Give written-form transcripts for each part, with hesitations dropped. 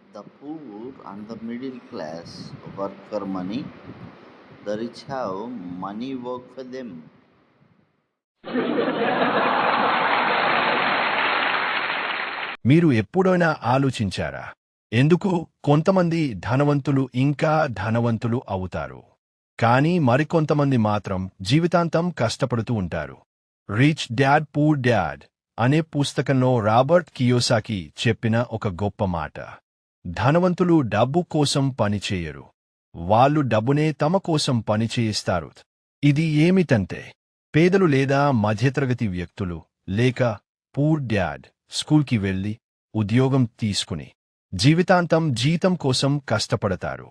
The poor and the middle class work for money. The rich have money work for them. మీరు ఎప్పుడైనా ఆలోచించారా ఎందుకు కొంతమంది ధనవంతులు ఇంకా ధనవంతులు అవుతారు కానీ మరికొంతమంది మాత్రం జీవితాంతం కష్టపడుతూ ఉంటారు? రిచ్ డాడ్ పూర్ డాడ్ అనే పుస్తకంలో రాబర్ట్ కియోసాకి చెప్పిన ఒక గొప్ప మాట. ధనవంతులు డబ్బు కోసం పనిచేయరు, వాళ్ళు డబ్బునే తమ కోసం పనిచేయిస్తారు. ఇది ఏమిటంటే పేదలు లేదా మధ్యతరగతి వ్యక్తులు లేక పూర్ డాడ్ స్కూల్కి వెళ్లి ఉద్యోగం తీసుకుని జీవితాంతం జీతం కోసం కష్టపడతారు,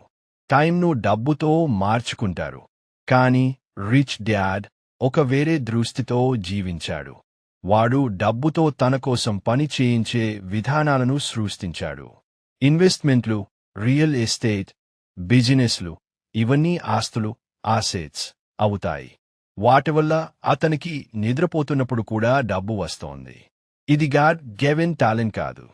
టైంను డబ్బుతో మార్చుకుంటారు. కాని రిచ్ డాడ్ ఒక వేరే దృష్టితో జీవించాడు. వాడు డబ్బుతో తన కోసం పని చేయించే విధానాలను సృష్టించాడు. ఇన్వెస్ట్మెంట్లు, రియల్ ఎస్టేట్, బిజినెస్లు ఇవన్నీ ఆస్తులు, ఆసెట్స్ అవుతాయి. వాటి వల్ల అతనికి నిద్రపోతున్నప్పుడు కూడా డబ్బు వస్తోంది. ఇది గాడ్ గివెన్ టాలెంట్ కాదు,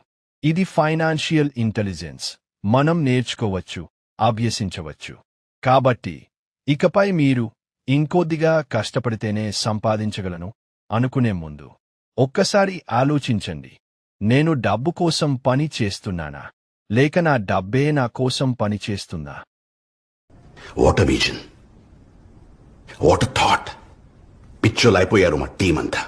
ఇది ఫైనాన్షియల్ ఇంటెలిజెన్స్. మనం నేర్చుకోవచ్చు, అభ్యసించవచ్చు. కాబట్టి ఇకపై మీరు ఇంకొద్దిగా కష్టపడితేనే సంపాదించగలను అనుకునే ముందు ఒక్కసారి ఆలోచించండి, నేను డబ్బు కోసం పని చేస్తున్నానా లేక నా డబ్బే నా కోసం పని చేస్తుందా? What a vision, what a thought. పిచ్చోలైపోయారు మా టీం అంతా.